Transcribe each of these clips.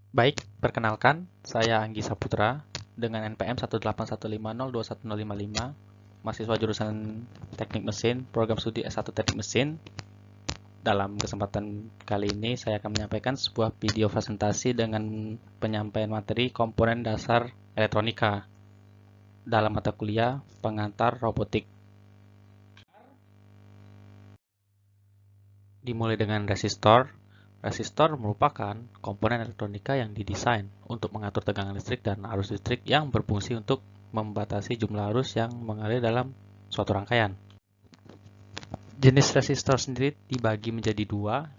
Baik, perkenalkan, saya Anggi Saputra dengan NPM 181502155, mahasiswa jurusan Teknik Mesin, program studi S1 Teknik Mesin. Dalam kesempatan kali ini, saya akan menyampaikan sebuah video presentasi dengan penyampaian materi komponen dasar elektronika dalam mata kuliah pengantar robotik. Dimulai dengan resistor. Resistor merupakan komponen elektronika yang didesain untuk mengatur tegangan listrik dan arus listrik yang berfungsi untuk membatasi jumlah arus yang mengalir dalam suatu rangkaian. Jenis resistor sendiri dibagi menjadi dua,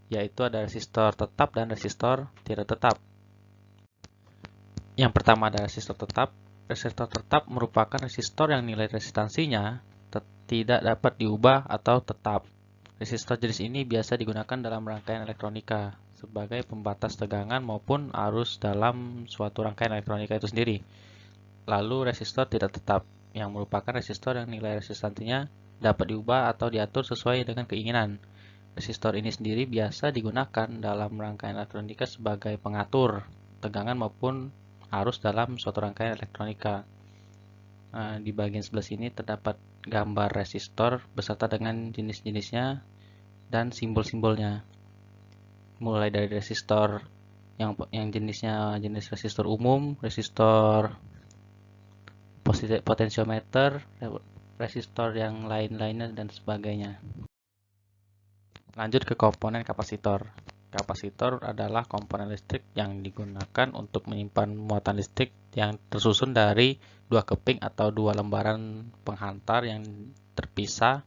yaitu ada resistor tetap dan resistor tidak tetap. Yang pertama ada resistor tetap. Resistor tetap merupakan resistor yang nilai resistansinya tidak dapat diubah atau tetap. Resistor jenis ini biasa digunakan dalam rangkaian elektronika sebagai pembatas tegangan maupun arus dalam suatu rangkaian elektronika itu sendiri. Lalu resistor tidak tetap, yang merupakan resistor yang nilai resistansinya dapat diubah atau diatur sesuai dengan keinginan. Resistor ini sendiri biasa digunakan dalam rangkaian elektronika sebagai pengatur tegangan maupun arus dalam suatu rangkaian elektronika. Di bagian sebelah sini terdapat gambar resistor beserta dengan jenis-jenisnya dan simbol-simbolnya. Mulai dari resistor yang jenisnya jenis resistor umum, resistor potensiometer, resistor yang lain-lainnya dan sebagainya. Lanjut ke komponen kapasitor. Kapasitor adalah komponen listrik yang digunakan untuk menyimpan muatan listrik yang tersusun dari dua keping atau dua lembaran penghantar yang terpisah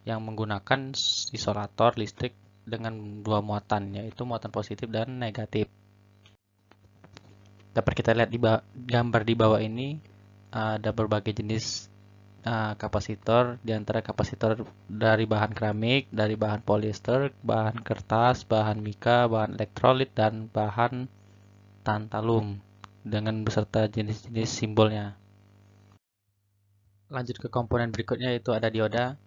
yang menggunakan isolator listrik dengan dua muatan, yaitu muatan positif dan negatif. Dapat kita lihat di gambar di bawah ini ada berbagai jenis kapasitor, di antara kapasitor dari bahan keramik, dari bahan polyester, bahan kertas, bahan mika, bahan elektrolit, dan bahan tantalum dengan beserta jenis-jenis simbolnya. Lanjut ke komponen berikutnya, yaitu ada dioda.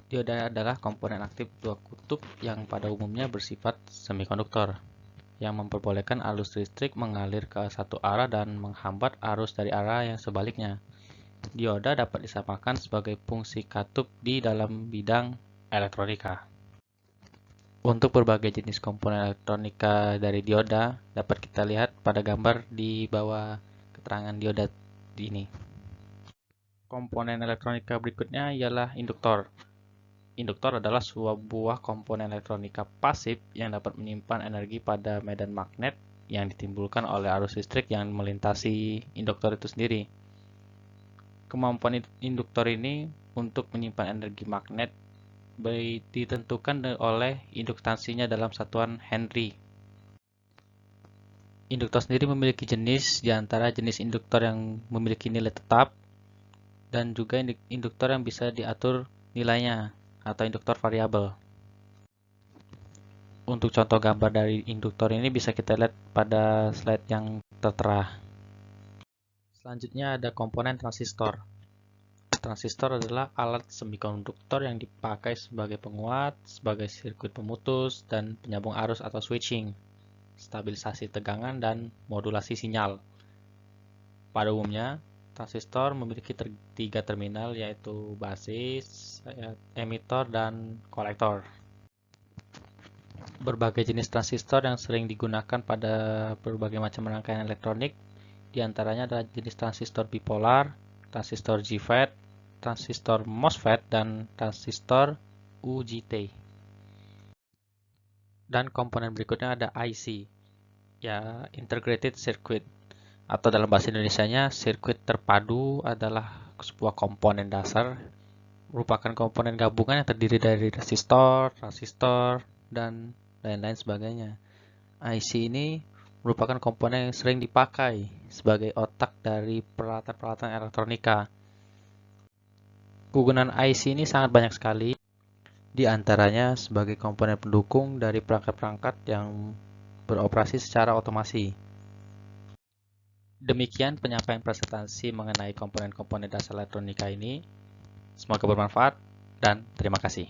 Dioda adalah komponen aktif dua kutub yang pada umumnya bersifat semikonduktor, yang memperbolehkan arus listrik mengalir ke satu arah dan menghambat arus dari arah yang sebaliknya. Dioda dapat disamakan sebagai fungsi katup di dalam bidang elektronika. Untuk berbagai jenis komponen elektronika dari dioda dapat kita lihat pada gambar di bawah keterangan dioda ini. Komponen elektronika berikutnya ialah induktor. Induktor adalah sebuah komponen elektronika pasif yang dapat menyimpan energi pada medan magnet yang ditimbulkan oleh arus listrik yang melintasi induktor itu sendiri. Kemampuan induktor ini untuk menyimpan energi magnet ditentukan oleh induktansinya dalam satuan Henry. Induktor sendiri memiliki jenis, di antara jenis induktor yang memiliki nilai tetap dan juga induktor yang bisa diatur nilainya atau induktor variabel. Untuk contoh gambar dari induktor ini bisa kita lihat pada slide yang tertera. Selanjutnya ada komponen transistor. Transistor adalah alat semikonduktor yang dipakai sebagai penguat, sebagai sirkuit pemutus, dan penyambung arus atau switching, stabilisasi tegangan, dan modulasi sinyal. Pada umumnya, transistor memiliki tiga terminal, yaitu basis, emitor, dan kolektor. Berbagai jenis transistor yang sering digunakan pada berbagai macam rangkaian elektronik, diantaranya adalah jenis transistor bipolar, transistor JFET, transistor MOSFET, dan transistor UJT. Dan komponen berikutnya ada IC, ya Integrated Circuit, atau dalam bahasa Indonesianya sirkuit terpadu adalah sebuah komponen dasar, merupakan komponen gabungan yang terdiri dari resistor, transistor, dan lain-lain sebagainya. IC ini merupakan komponen yang sering dipakai sebagai otak dari peralatan-peralatan elektronika. Kegunaan IC ini sangat banyak sekali, di antaranya sebagai komponen pendukung dari perangkat-perangkat yang beroperasi secara otomasi. Demikian penyampaian presentasi mengenai komponen-komponen dasar elektronika ini. Semoga bermanfaat dan terima kasih.